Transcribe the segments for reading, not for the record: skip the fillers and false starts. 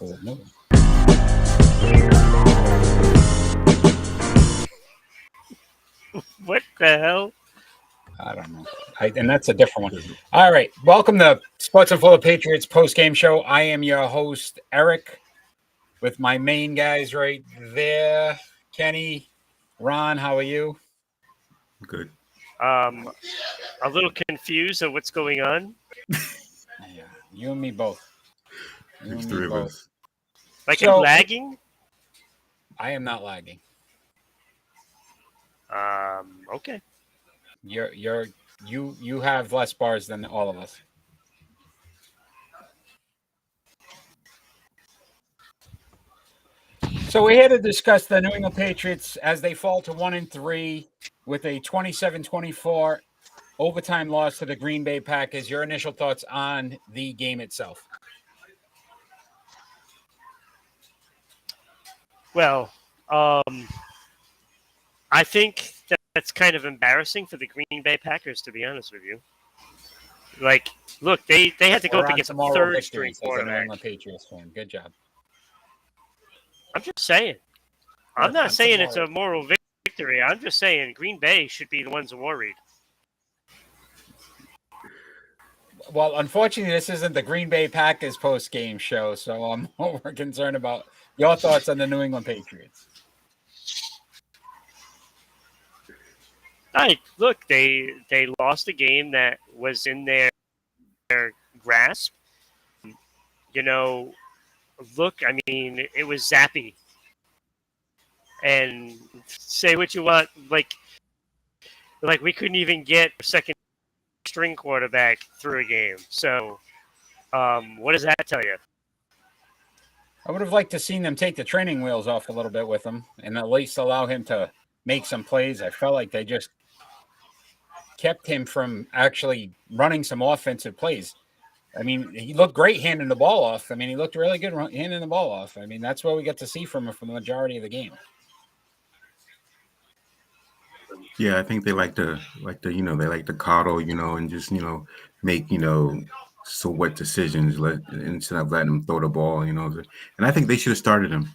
for the new one. What the hell? I don't know. And that's a different one. All right. Welcome to Sports and Full of Patriots post-game show. I am your host, Eric, with my main guys right there. Kenny, Ron, how are you? Good. A little confused of what's going on. Yeah, you and me both. It's three of us. Like so, I'm lagging? I am not lagging. Okay. You have less bars than all of us. So we're here to discuss the New England Patriots as they fall to 1-3 with a 27-24 overtime loss to the Green Bay Packers. Your initial thoughts on the game itself? Well, I think that's kind of embarrassing for the Green Bay Packers, to be honest with you. Like, look, they had to go up against a third-string quarterback. New England Patriots fan. Good job. I'm just saying. I'm not saying it's a moral victory. I'm just saying Green Bay should be the ones worried. Well, unfortunately, this isn't the Green Bay Packers post-game show, so I'm more concerned about your thoughts on the New England Patriots. Look, they lost a game that was in their grasp. You know, look, I mean, it was zappy. And say what you want, like we couldn't even get a second string quarterback through a game. So, what does that tell you? I would have liked to seen them take the training wheels off a little bit with him and at least allow him to make some plays. I felt like they just kept him from actually running some offensive plays. I mean, he looked great handing the ball off. I mean, he looked really good handing the ball off. I mean, that's what we get to see from him for the majority of the game. Yeah, I think they like to coddle, and just, make, what decisions instead of letting him throw the ball, And I think they should have started him.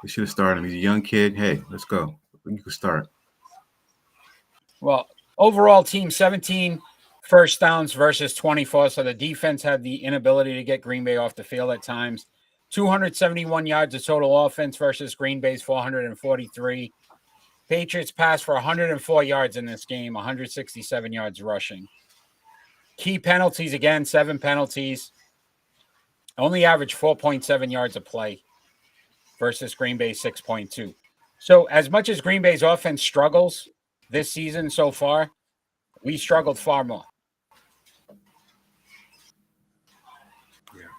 They should have started him. He's a young kid. Hey, let's go. You can start. Well, overall team 17 first downs versus 24. So the defense had the inability to get Green Bay off the field at times. 271 yards of total offense versus Green Bay's 443. Patriots passed for 104 yards in this game, 167 yards rushing. Key penalties, again, 7 penalties. Only averaged 4.7 yards a play versus Green Bay's 6.2. So as much as Green Bay's offense struggles this season so far, we struggled far more. Yeah.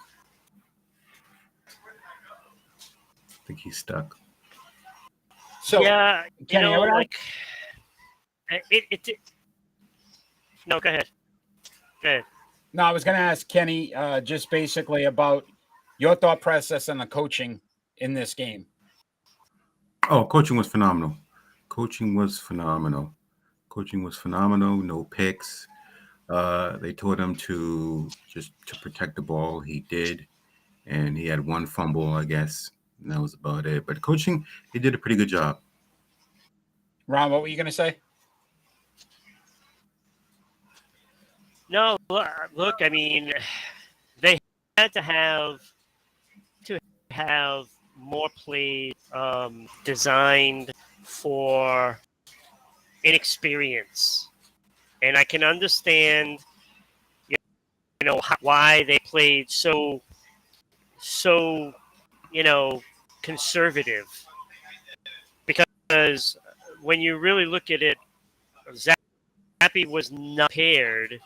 I think he's stuck. So, yeah, Kenny, No, go ahead. No, I was going to ask Kenny just basically about your thought process on the coaching in this game. Oh, coaching was phenomenal. No picks. They told him to protect the ball. He did. And he had one fumble, I guess. And that was about it. But coaching, he did a pretty good job. Ron, what were you going to say? No, look, I mean, they had to have more plays designed for inexperience. And I can understand, why they played so conservative. Because when you really look at it, Zappy was not prepared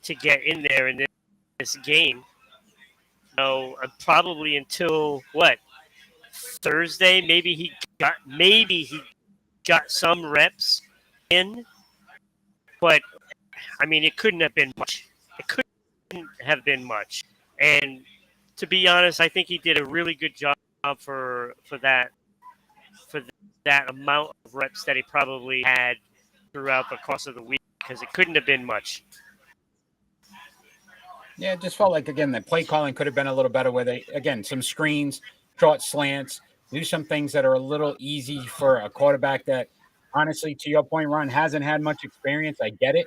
to get in there in this game. Probably until Thursday. Maybe he got some reps in, but I mean, it couldn't have been much. And to be honest, I think he did a really good job for that amount of reps that he probably had throughout the course of the week, because it couldn't have been much. Yeah, it just felt like, again, the play calling could have been a little better where they, again, some screens, short slants, do some things that are a little easy for a quarterback that, honestly, to your point, Ron, hasn't had much experience. I get it.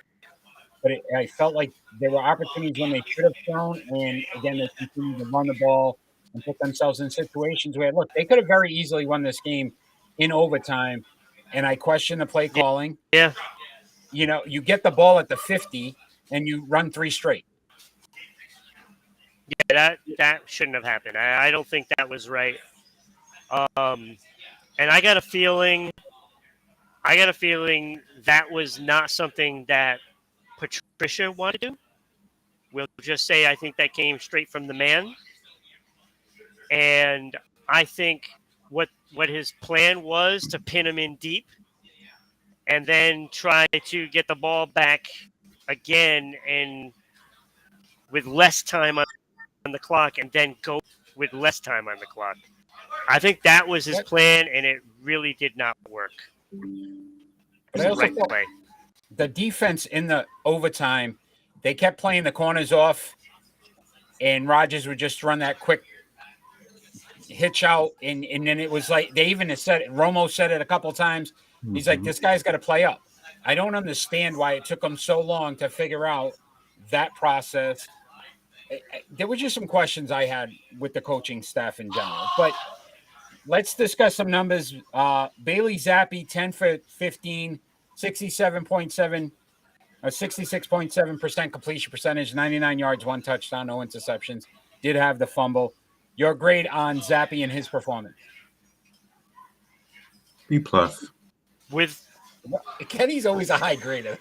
But I felt like there were opportunities when they should have thrown, and again, they continued to run the ball and put themselves in situations where, look, they could have very easily won this game in overtime. And I question the play calling. Yeah. You know, you get the ball at the 50 and you run 3 straight. Yeah, that shouldn't have happened. I don't think that was right. And I got a feeling that was not something that Patricia wanted to do. We'll just say I think that came straight from the man. And I think what his plan was to pin him in deep and then try to get the ball back again and with less time on the clock and then go with less time on the clock. I think that was his plan, and it really did not work. But I also thought the defense in the overtime, they kept playing the corners off, and Rodgers would just run that quick hitch out, and then it was like they even said it. Romo said it a couple times. He's like, this guy's got to play up. I don't understand why it took him so long to figure out that process. There were just some questions I had with the coaching staff in general. But let's discuss some numbers. Bailey Zappi, 10 for 15, 67.7, 66.7% completion percentage, 99 yards, 1 touchdown, no interceptions. Did have the fumble. Your grade on Zappi and his performance? B+. Kenny's always a high grader.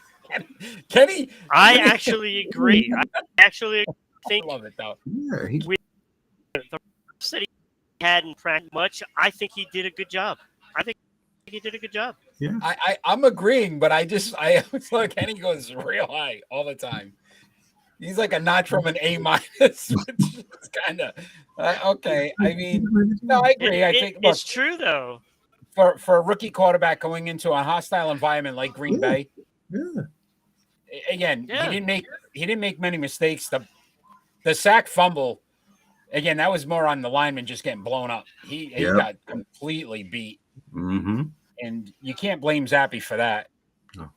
Kenny, I actually agree. I actually think. I love it though. Yeah, with the reps that he hadn't practiced much, I think he did a good job. Yeah. I'm agreeing, but I always look. Kenny goes real high all the time. He's like a notch from an A-, which is kind of okay. I mean, no, I agree. I think it's true though. For a rookie quarterback going into a hostile environment like Green Bay, again, he didn't make many mistakes. The sack fumble, again, that was more on the lineman just getting blown up. He got completely beat, and you can't blame Zappi for that. No.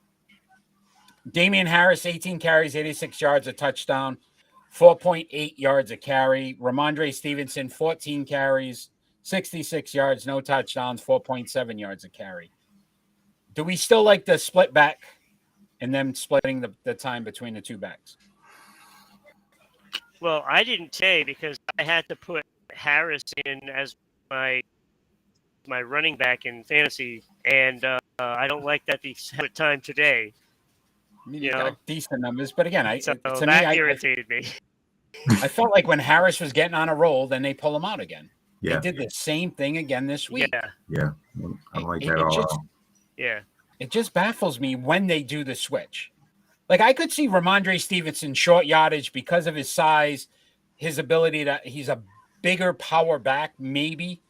Damian Harris, 18 carries, 86 yards, a touchdown, 4.8 yards a carry. Ramondre Stevenson, 14 carries, 66 yards, no touchdowns, 4.7 yards a carry. Do we still like the split back and them splitting the time between the two backs? Well, I didn't say because I had to put Harris in as my running back in fantasy, and I don't like that he had time today. I mean, you got decent numbers, but again, that irritated me. I felt like when Harris was getting on a roll, then they pull him out again. Yeah. They did the same thing again this week. Yeah. I don't like that at all. It just baffles me when they do the switch. Like, I could see Ramondre Stevenson short yardage because of his size, his ability he's a bigger power back, maybe.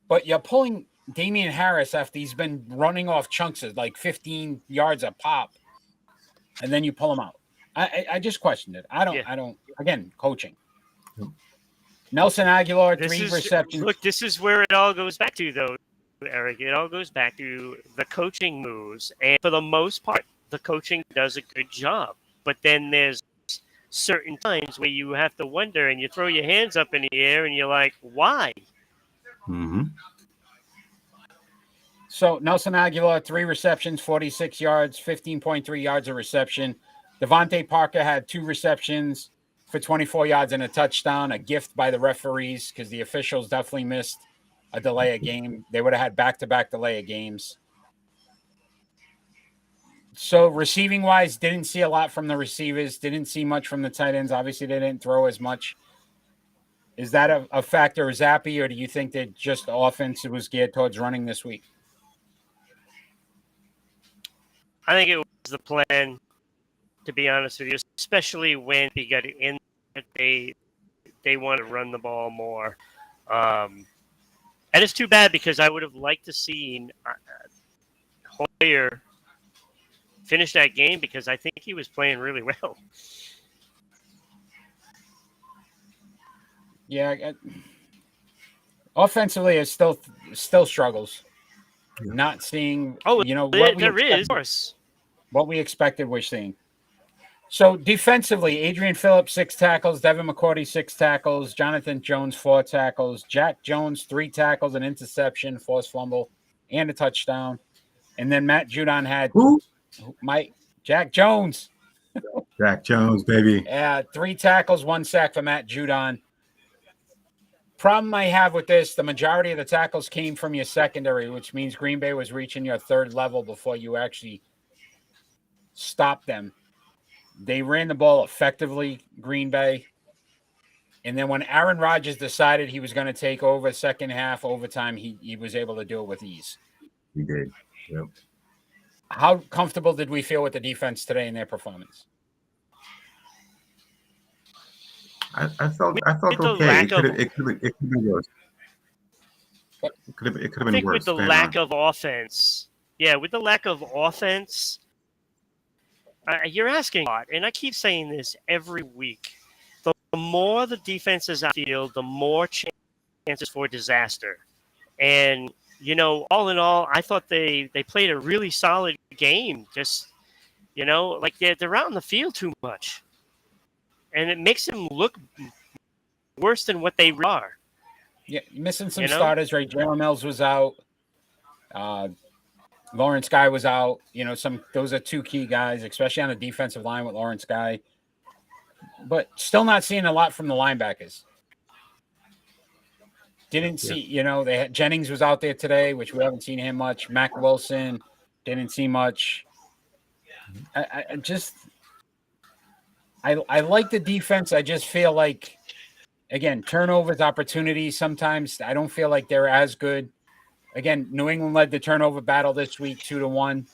But you're pulling Damian Harris after he's been running off chunks of like 15 yards a pop, and then you pull him out. I just questioned it. I don't. Again, coaching. Nelson Aguilar, 3 receptions. Look, this is where it all goes back to, though, Eric. It all goes back to the coaching moves. And for the most part, the coaching does a good job. But then there's certain times where you have to wonder and you throw your hands up in the air and you're like, why? So Nelson Aguilar, 3 receptions, 46 yards, 15.3 yards of reception. Devontae Parker had 2 receptions for 24 yards and a touchdown, a gift by the referees because the officials definitely missed a delay of game. They would have had back-to-back delay of games. So receiving-wise, didn't see a lot from the receivers, didn't see much from the tight ends. Obviously, they didn't throw as much. Is that a factor, Zappi, or do you think that just the offense was geared towards running this week? I think it was the plan, to be honest with you, especially when he got in. They want to run the ball more. And it's too bad because I would have liked to see Hoyer finish that game because I think he was playing really well. Yeah, offensively, it still struggles. Yeah. Not seeing, Oh, what we there is, of expected. course. What we expected, we're seeing. So defensively, Adrian Phillips 6 tackles, Devin McCourty 6 tackles, Jonathan Jones 4 tackles, Jack Jones 3 tackles, an interception, forced fumble, and a touchdown. And then Matt Judon had Who? Jack Jones. Jack Jones, baby. 3 tackles, 1 sack for Matt Judon. Problem I have with this, the majority of the tackles came from your secondary, which means Green Bay was reaching your third level before you actually stopped them. They ran the ball effectively, Green Bay. And then when Aaron Rodgers decided he was going to take over second half overtime, he was able to do it with ease. He did. Yep. How comfortable did we feel with the defense today in their performance? I felt okay. It could have been worse. It could have I been think worse. with the lack of offense, with the lack of offense, you're asking a lot. And I keep saying this every week. The more the defense is out the field, the more chances for disaster. And, all in all, I thought they played a really solid game. Just, like they're out in the field too much. And it makes them look worse than what they are. Yeah, missing some starters, right? Jalen Mills was out. Lawrence Guy was out. Those are 2 key guys, especially on the defensive line with Lawrence Guy. But still not seeing a lot from the linebackers. Didn't see, they had Jennings was out there today, which we haven't seen him much. Mac Wilson didn't see much. I like the defense. I just feel like, again, turnovers, opportunities. Sometimes I don't feel like they're as good. Again, New England led the turnover battle this week 2-1.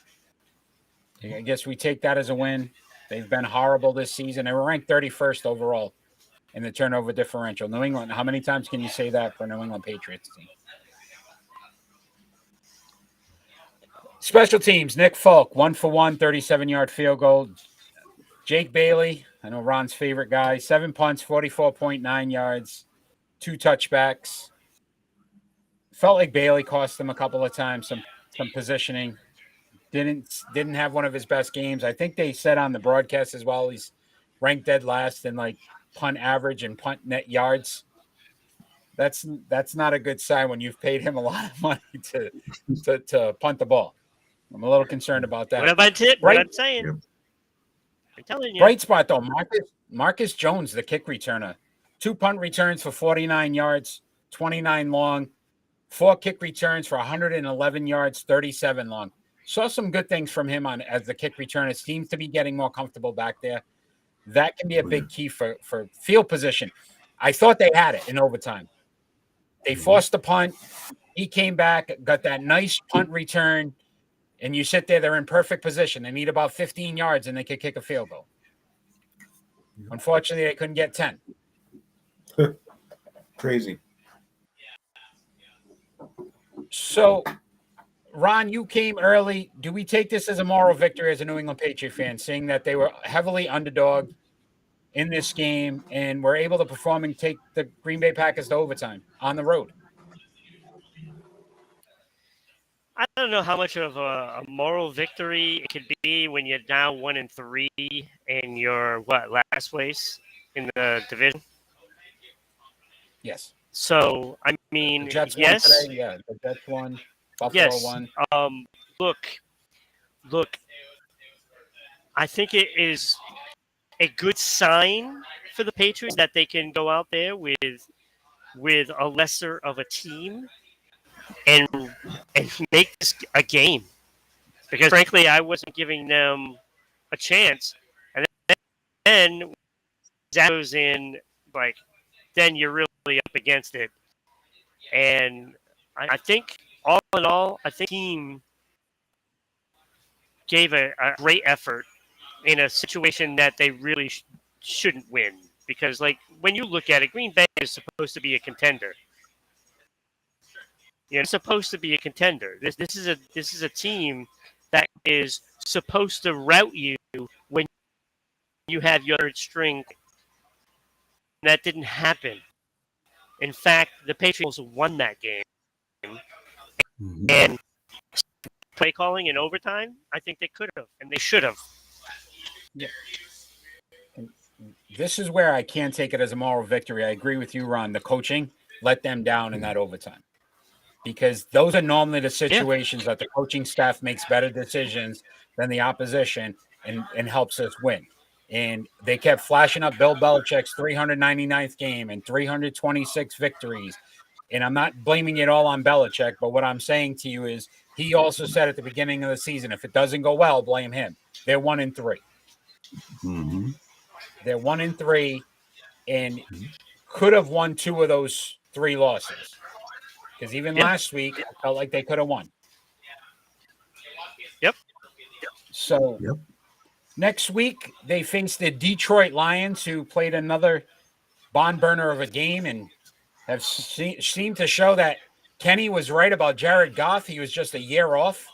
I guess we take that as a win. They've been horrible this season. They were ranked 31st overall in the turnover differential. New England, how many times can you say that for New England Patriots team? Special teams, Nick Folk, 1 for 1, 37-yard field goal. Jake Bailey, I know Ron's favorite guy, 7 punts, 44.9 yards, 2 touchbacks. Felt like Bailey cost them a couple of times, some positioning. Didn't have one of his best games. I think they said on the broadcast as well, he's ranked dead last in like punt average and punt net yards. That's not a good sign when you've paid him a lot of money to punt the ball. I'm a little concerned about that. What about it? What I'm saying? Yep. I'm telling you. Bright spot though, Marcus Jones, the kick returner, 2 punt returns for 49 yards, 29 long, 4 kick returns for 111 yards, 37 long. Saw some good things from him as the kick returner. Seems to be getting more comfortable back there. That can be a big key for field position. I thought they had it in overtime. They forced the punt. He came back, got that nice punt return, and you sit there. They're in perfect position. They need about 15 yards, and they could kick a field goal. Unfortunately, they couldn't get 10. Crazy. So, Ron, you came early. Do we take this as a moral victory as a New England Patriot fan, seeing that they were heavily underdog in this game and were able to perform and take the Green Bay Packers to overtime on the road? I don't know how much of a moral victory it could be when you're now 1-3 and you're last place in the division. Yes. So I mean, The Jets yes, won today. Yeah, the Jets won. Buffalo won. Look. I think it is a good sign for the Patriots that they can go out there with a lesser of a team and make this a game. Because frankly, I wasn't giving them a chance, and then Zach goes in, then you're really up against it. And I think, all in all, I think the team gave a great effort in a situation that they really shouldn't win. Because, when you look at it, Green Bay is supposed to be a contender. It's supposed to be a contender. This is a team that is supposed to rout you when you have your third string. That didn't happen. In fact, the Patriots won that game. Mhm. And play calling in overtime, I think they could have, and they should have. Yeah. And this is where I can't take it as a moral victory. I agree with you, Ron. The coaching let them down in that overtime. Because those are normally the situations that the coaching staff makes better decisions than the opposition and helps us win. And they kept flashing up Bill Belichick's 399th game and 326 victories. And I'm not blaming it all on Belichick, but what I'm saying to you is he also said at the beginning of the season, if it doesn't go well, blame him. They're 1-3. Mhm. They're 1-3 and could have won 2 of those 3 losses. Because even last week, I felt like they could have won. Yep. So next week, they face the Detroit Lions, who played another barn burner of a game and have seemed to show that Kenny was right about Jared Goff. He was just a year off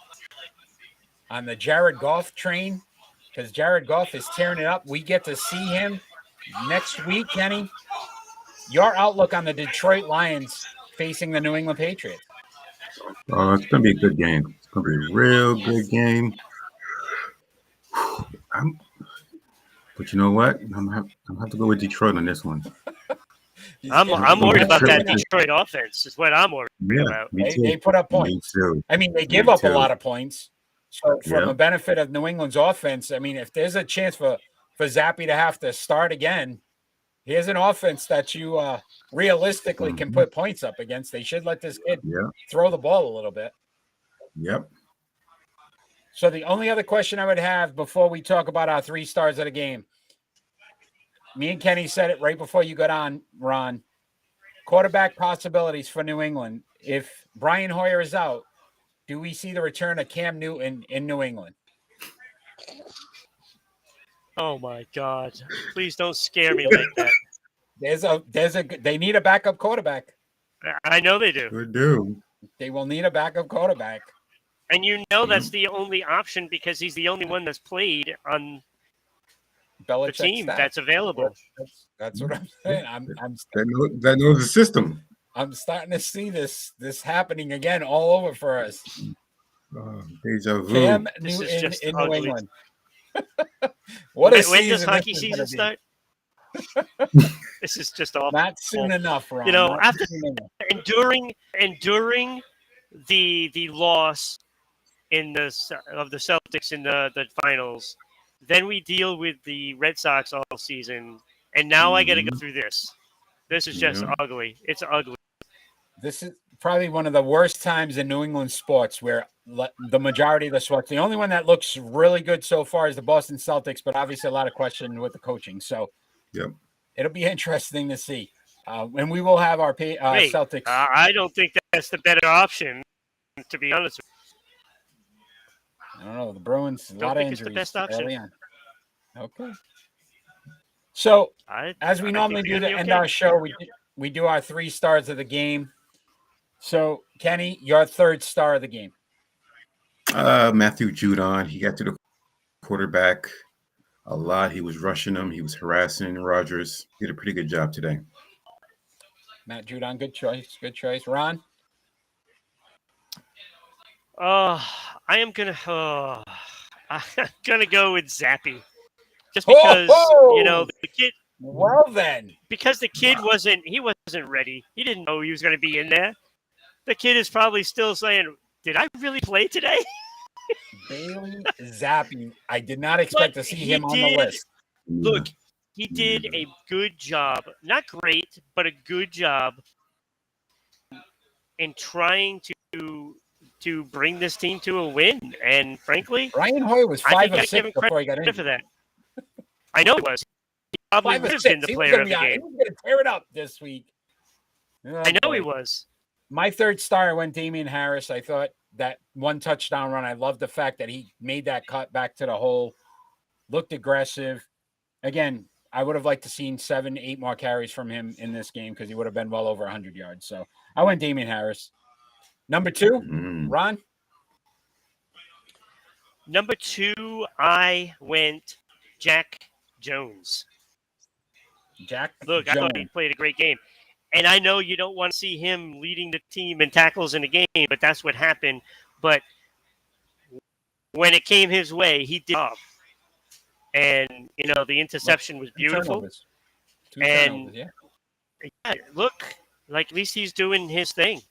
on the Jared Goff train because Jared Goff is tearing it up. We get to see him next week, Kenny. Your outlook on the Detroit Lions facing the New England Patriots? It's going to be a good game. It's going to be a real good game. But you know what? I'm gonna have to go with Detroit on this one. I'm worried about that Detroit offense. Is what I'm worried about. They put up points. I mean, they give up a lot of points. So from a benefit of New England's offense, I mean, if there's a chance for Zappe to have to start again, here's an offense that you realistically can put points up against. They should let this kid throw the ball a little bit. Yep. So the only other question I would have before we talk about our 3 stars of the game, me and Kenny said it right before you got on, Ron. Quarterback possibilities for New England. If Brian Hoyer is out, do we see the return of Cam Newton in New England? Oh my God! Please don't scare me like that. They need a backup quarterback. I know they do. They do. They will need a backup quarterback. And you know that's the only option because he's the only one that's played on Belichick's the team staff. That's available. That's what I'm saying. That knows the system. I'm starting to see this happening again all over for us. Deja vu. Cam Newton in New England. What a when does hockey season start? This is just awful. Not soon enough, Ron. You know, after enduring the loss of the Celtics in the finals, then we deal with the Red Sox all season, and now I got to go through this. This is just ugly. It's ugly. This is probably one of the worst times in New England sports where the majority of the sports, the only one that looks really good so far is the Boston Celtics, but obviously a lot of question with the coaching. So it'll be interesting to see. And we will have our Celtics. I don't think that's the better option, to be honest with you. I don't know. The Bruins, a lot of injuries. It's the best option. Early on. Okay. So, as we normally do to end our show, we do our 3 stars of the game. So, Kenny, your 3rd star of the game. Matthew Judon. He got to the quarterback a lot. He was rushing him. He was harassing Rodgers. He did a pretty good job today. Matt Judon, good choice. Good choice. Ron? I'm gonna go with Zappe, just because the kid. Well then, because the kid wasn't ready. He didn't know he was going to be in there. The kid is probably still saying, "Did I really play today?" Bailey Zappe. I did not expect to see him on the list. Look, he did a good job. Not great, but a good job in trying to bring this team to a win. And frankly, Brian Hoyer was 5 of 6 before he got in. For that. I know he was. He probably would have been the player of the game. He was going to tear it up this week. I know he was. My 3rd star went Damian Harris. I thought that 1 touchdown run, I love the fact that he made that cut back to the hole, looked aggressive. Again, I would have liked to seen 7, 8 more carries from him in this game because he would have been well over 100 yards. So I went Damian Harris. Number 2, Ron? Number 2, I went Jack Jones. Jack Look, Jones. I thought he played a great game. And I know you don't want to see him leading the team in tackles in a game, but that's what happened. But when it came his way, he did. And the interception was beautiful. Two and turnovers, yeah, look, like at least he's doing his thing.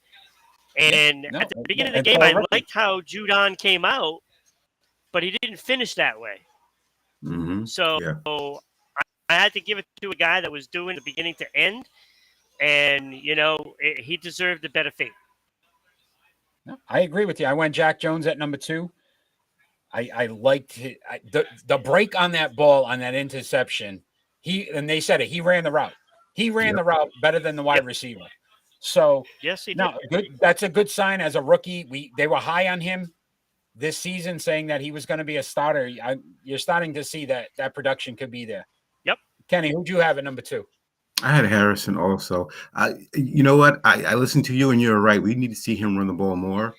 And at the beginning of the and game, I liked how Judon came out, but he didn't finish that way. Mm-hmm. So I had to give it to a guy that was doing the beginning to end, and he deserved a better fate. No, I agree with you. I went Jack Jones at number 2. I liked the break on that ball on that interception. They said it. He ran the route. He ran the route better than the wide receiver. So yes, he did. Good. That's a good sign as a rookie. They were high on him this season, saying that he was going to be a starter. You're starting to see that production could be there. Yep. Kenny, who'd you have at number 2? I had Harrison also. You know what? I listened to you, and you're right. We need to see him run the ball more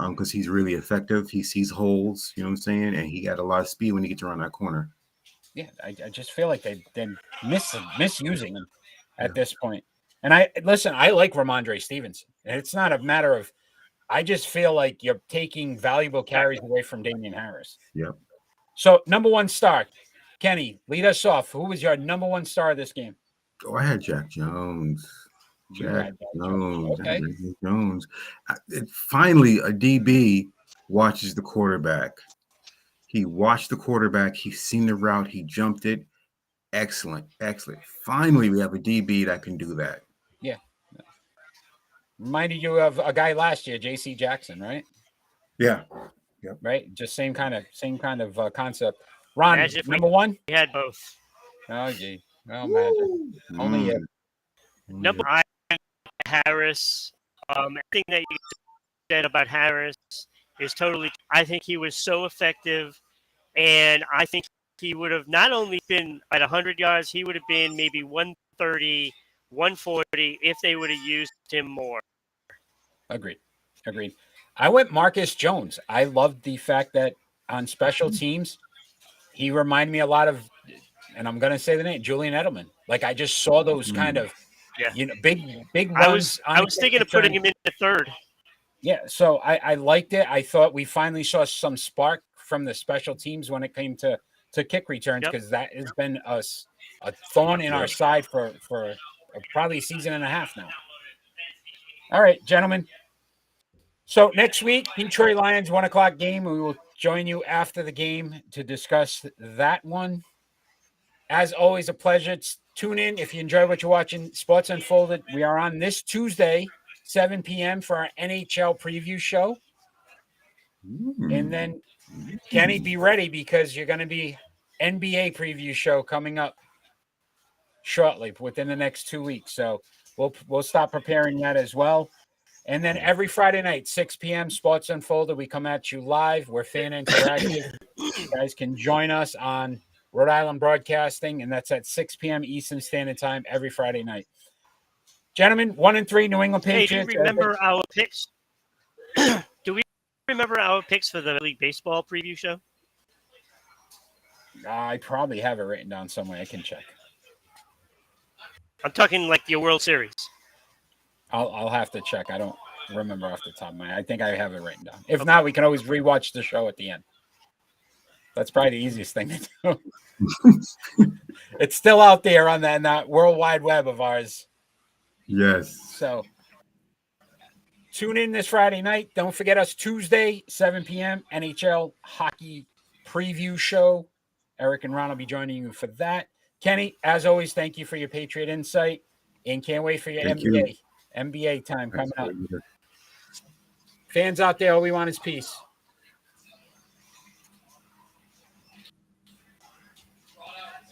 because he's really effective. He sees holes, you know what I'm saying? And he got a lot of speed when he gets around that corner. Yeah, I just feel like they're misusing him at this point. And I like Ramondre Stevenson. And it's not a matter of – I just feel like you're taking valuable carries away from Damian Harris. Yep. So, number 1 star. Kenny, lead us off. Who was your number 1 star of this game? Oh, I had Jack Jones. Jack Jones. Okay. Jones. Finally, a DB watches the quarterback. He watched the quarterback. He's seen the route. He jumped it. Excellent. Finally, we have a DB that can do that. Yeah. Reminded you of a guy last year, J.C. Jackson, right? Yeah. Yep. Right? Just same kind of concept. Ron, number 1? We had both. Oh, gee. Oh, imagine. Only you. Number 1, Harris. Everything that you said about Harris is totally. I think he was so effective, and I think he would have not only been at 100 yards, he would have been maybe 130, 140 if they would have used him more. Agreed. I went Marcus Jones. I loved the fact that on special teams, he reminded me a lot of, and I'm going to say the name, Julian Edelman. Like I just saw those kind of, big runs. I was thinking of putting him in the 3rd. Yeah, so I liked it. I thought we finally saw some spark from the special teams when it came to kick returns because that has been a thorn in our side for probably a season and a half now. All right, gentlemen. So next week, Detroit Lions 1:00 game. We will join you after the game to discuss that one. As always, a pleasure. Tune in if you enjoy what you're watching. Sports Unfolded. We are on this Tuesday, 7 p.m. for our NHL preview show. And then, Kenny, be ready because you're going to be NBA preview show coming up shortly within the next 2 weeks. So we'll start preparing that as well. And then every Friday night, 6 p.m., Sports Unfolded, we come at you live. We're fan interactive. You guys can join us on Rhode Island Broadcasting, and that's at 6 p.m. Eastern Standard Time every Friday night. Gentlemen, 1-3 New England Patriots. Hey, do you remember our picks? Do we remember our picks for the League Baseball preview show? I probably have it written down somewhere. I can check. I'm talking like your World Series. I'll have to check. I don't remember off the top of my head. I think I have it written down. If not, we can always rewatch the show at the end. That's probably the easiest thing to do. It's still out there on that World Wide Web of ours. Yes. So tune in this Friday night. Don't forget us Tuesday, 7 p.m. NHL hockey preview show. Eric and Ron will be joining you for that. Kenny, as always, thank you for your Patriot insight, and can't wait for your NBA time coming up. Fans out there, all we want is peace.